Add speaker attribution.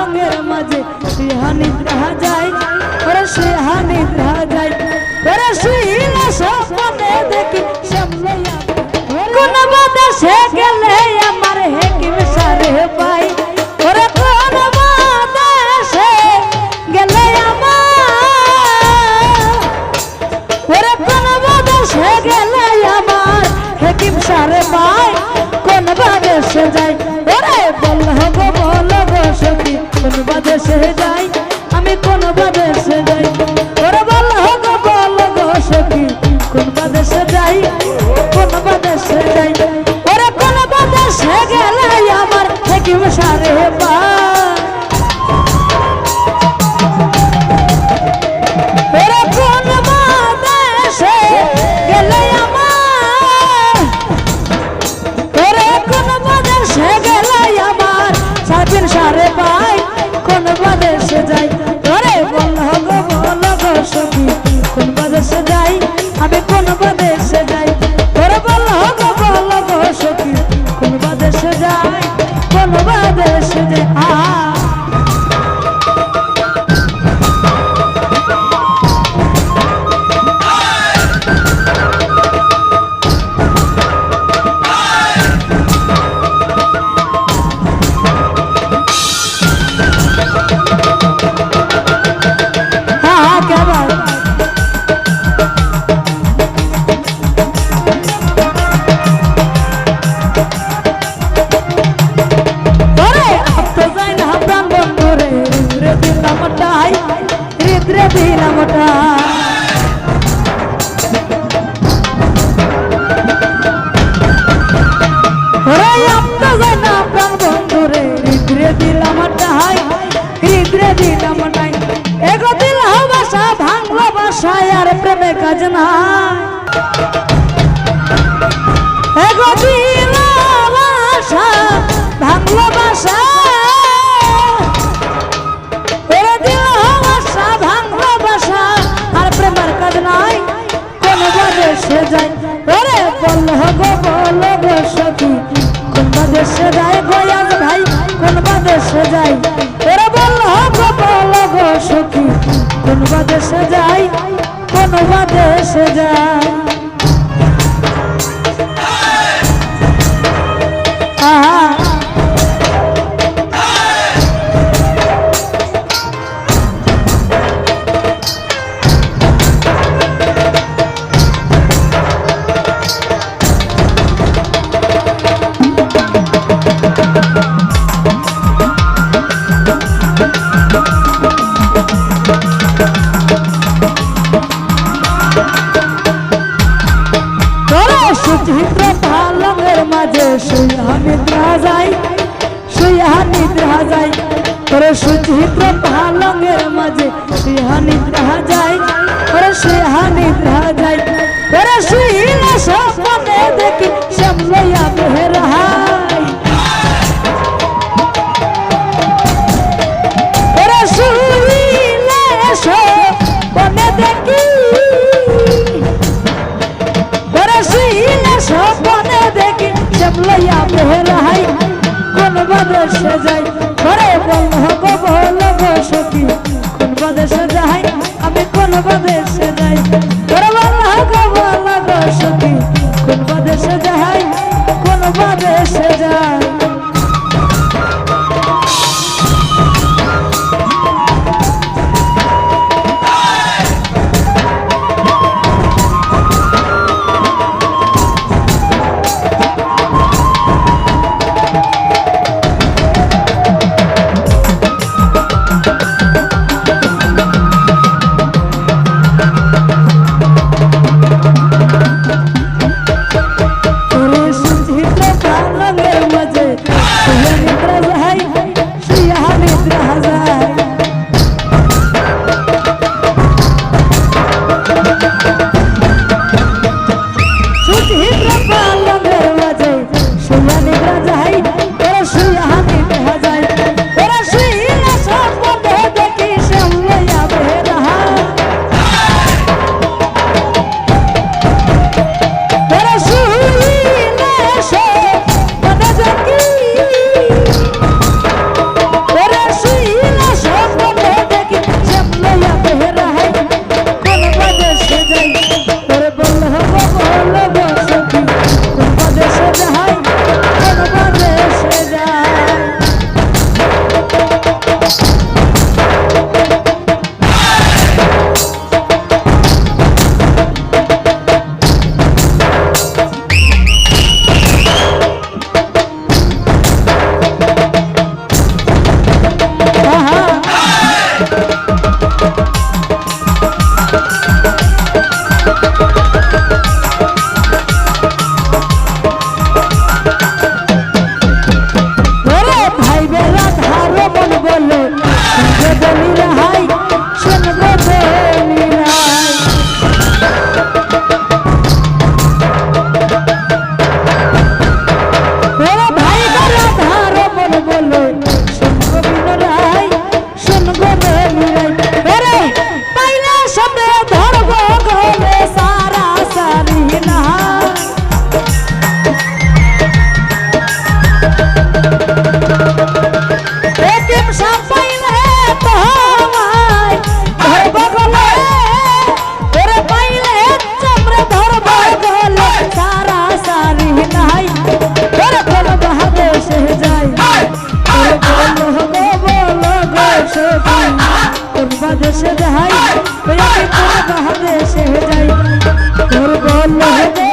Speaker 1: পালঙ্গের মাঝে শুইয়া নিদ্রা যায়, ওরে শুইয়া নিদ্রা যায়, ওরে শুইলে স্বপ্নে দেখি শ্যামলাইয়া কোন বাতাসে গেলে আমার হেকিম সারে পাই, ওরে কোন বাতাসে গেলে আমার, ওরে কোন বাতাসে গেলে আমার হেকিম সারে পাই, কোন বাতাসে যাই, ওরে বল গো সখী কোন বাতাসে যাই, আমি কোন বাতাসে যাই, ওরে বল গো সখী কোন বাতাসে যাই, কোন বাতাসে যাই, ওরে কোন বাতাসে গেলে আমার হেকিম সারে পাই, ওরে কোন বাতাসে গেলে আমার, ওরে কোন বাতাসে গেলে আমার সাবিন সারে পাই, কোন বাতাসে যাই, ওরে বল গো সখী কোন বাতাসে যাই, আমি কোন বাতাসে যাই, ওরে বল গো সখী কোন বাতাসে যাই, কোন বাতাসে যাই। প্রেমে কাজ নাই, এগো দিল বাসা ভাঙলো বাসা, ওরে দিল বাসা ভাঙলো বাসা, আর প্রেমের কাজ নাই, কোন বাদেশে যাই, ওরে বল গো সখী কোন বাদেশে যাই, গয়াজ ভাই কোন বাদেশে যাই, ওরে বল গো সখী কোন বাদেশে যাই, কোন বাদেশে যাই। সুচিত্র পালঙ্গের মাঝে শুইয়া নিদ্রা যাই, শুইয়া নিদ্রা যাই, ওরে সুচিত্র পালঙ্গের মাঝে শুইয়া নিদ্রা যাই, ওরে শুইয়া নিদ্রা যাই, ওরে শুইলে স্বপ্নে দেখি শ্যামলাইয়া বেহরাই, ওরে শুইলে স্বপ্নে দেখি, স্বপ্নে দেখি শ্যামলাইয়া বেহরাই, কোন বাদেশে যাই, ঘরে বল গো সখী কোন বাদেশে যাই, আমি কোন বাদেশে যাই, ঘরে বল গো সখী কোন বাদেশে যাই, কোন বাদেশে যাই। দেশে যাই, ওই আমি কোন দেশে যাই, তোর বল